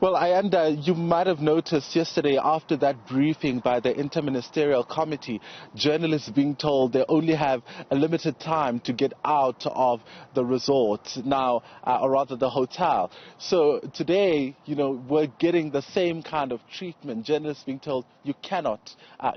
Well, Ayanda, you might have noticed yesterday after that briefing by the Interministerial Committee, journalists being told they only have a limited time to get out of the resort now, or rather the hotel. So today, we're getting the same kind of treatment. Journalists being told you cannot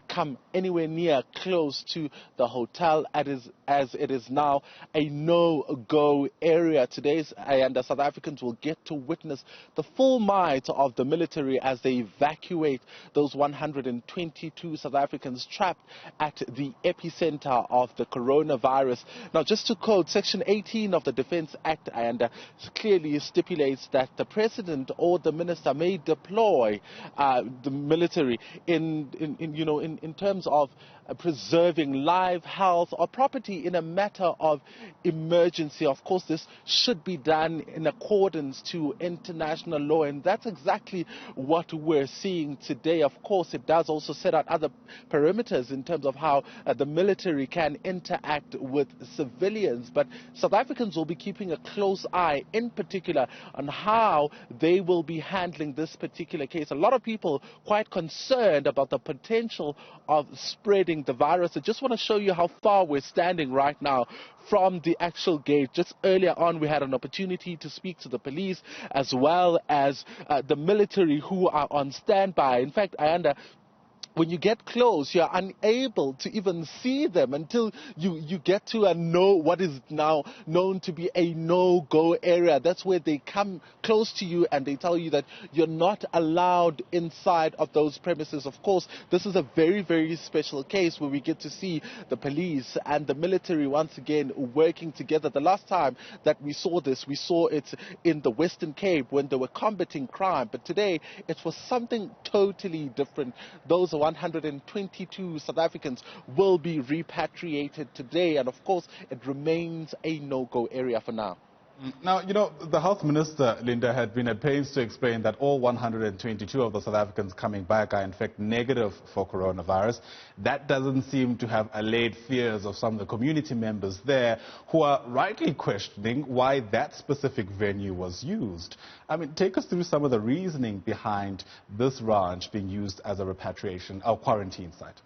come anywhere near close to the hotel as it is now a no-go area. Today's Ayanda, South Africans will get to witness the full might of the military as they evacuate those 122 South Africans trapped at the epicenter of the coronavirus. Now, just to quote, Section 18 of the Defence Act and clearly stipulates that the president or the minister may deploy the military in terms of preserving life, health, or property in a matter of emergency. Of course, this should be done in accordance to international law, and that's exactly what we're seeing today. Of course, it does also set out other perimeters in terms of how the military can interact with civilians, but South Africans will be keeping a close eye, in particular, on how they will be handling this particular case. A lot of people quite concerned about the potential of spreading the virus. I just want to show you how far we're standing right now from the actual gate. Just earlier on, we had an opportunity to speak to the police as well as the military who are on standby. In fact, Ayanda, when you get close, you're unable to even see them until you get to what is now known to be a no-go area. That's where they come close to you and they tell you that you're not allowed inside of those premises. Of course, this is a very, very special case where we get to see the police and the military once again working together. The last time that we saw this, we saw it in the Western Cape when they were combating crime. But today, it was something totally different. Those 122 South Africans will be repatriated today, and of course it remains a no-go area for now. Now, the Health Minister, Linda, had been at pains to explain that all 122 of the South Africans coming back are in fact negative for coronavirus. That doesn't seem to have allayed fears of some of the community members there who are rightly questioning why that specific venue was used. I mean, take us through some of the reasoning behind this ranch being used as a repatriation or quarantine site.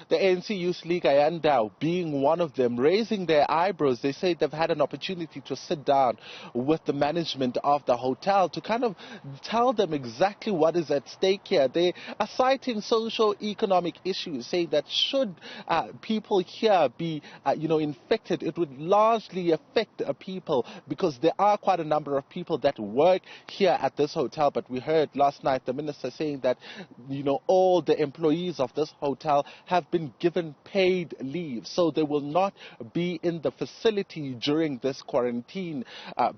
The ANC Youth League, Ayanda, being one of them, raising their eyebrows. They say they've had an opportunity to sit down with the management of the hotel to kind of tell them exactly what is at stake here. They are citing socio-economic issues, saying that should people here be, infected, it would largely affect people because there are quite a number of people that work here at this hotel. But we heard last night the minister saying that, all the employees of this hotel have been given paid leave, so they will not be in the facility during this quarantine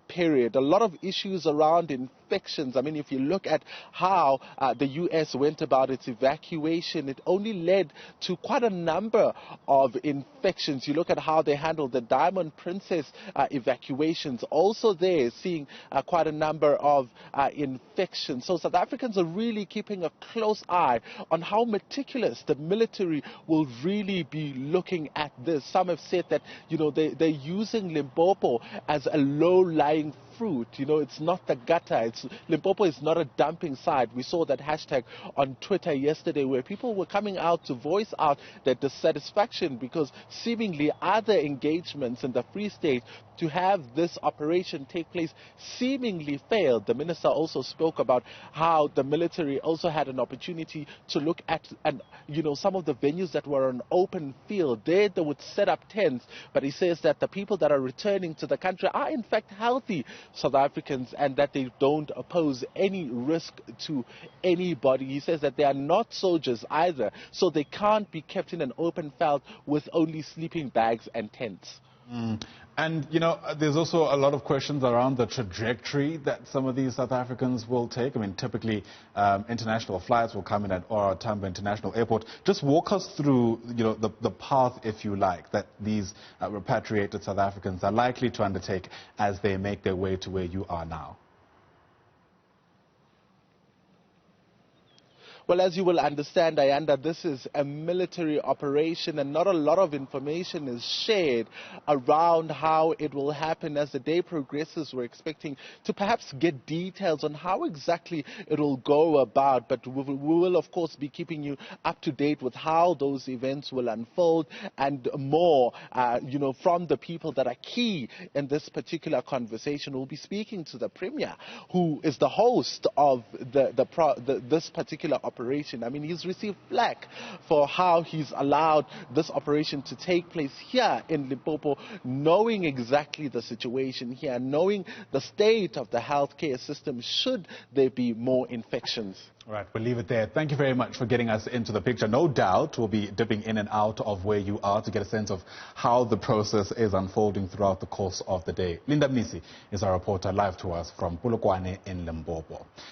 period. A lot of issues around infections. I mean, if you look at how the U.S. went about its evacuation, it only led to quite a number of infections. You look at how they handled the Diamond Princess evacuations, also there seeing quite a number of infections. So South Africans are really keeping a close eye on how meticulous the military will really be looking at this. Some have said that, they're using Limpopo as a low-lying fruit. It's not the gutter. Limpopo is not a dumping site. We saw that hashtag on Twitter yesterday where people were coming out to voice out their dissatisfaction because seemingly other engagements in the Free State to have this operation take place seemingly failed. The minister also spoke about how the military also had an opportunity to look at some of the venues that were on open field. There they would set up tents, but he says that the people that are returning to the country are in fact healthy South Africans and that they don't pose any risk to anybody. He says that they are not soldiers either, so they can't be kept in an open field with only sleeping bags and tents. And, there's also a lot of questions around the trajectory that some of these South Africans will take. I mean, typically, international flights will come in at Tambo International Airport. Just walk us through, the path, if you like, that these repatriated South Africans are likely to undertake as they make their way to where you are now. Well, as you will understand, Ayanda, this is a military operation and not a lot of information is shared around how it will happen. As the day progresses, we're expecting to perhaps get details on how exactly it will go about, but we will of course be keeping you up to date with how those events will unfold and more, from the people that are key in this particular conversation. We'll be speaking to the Premier, who is the host of this particular operation. I mean, he's received flack for how he's allowed this operation to take place here in Limpopo, knowing exactly the situation here, knowing the state of the healthcare system should there be more infections. All right, we'll leave it there. Thank you very much for getting us into the picture. No doubt we'll be dipping in and out of where you are to get a sense of how the process is unfolding throughout the course of the day. Linda Mnisi is our reporter live to us from Polokwane in Limpopo.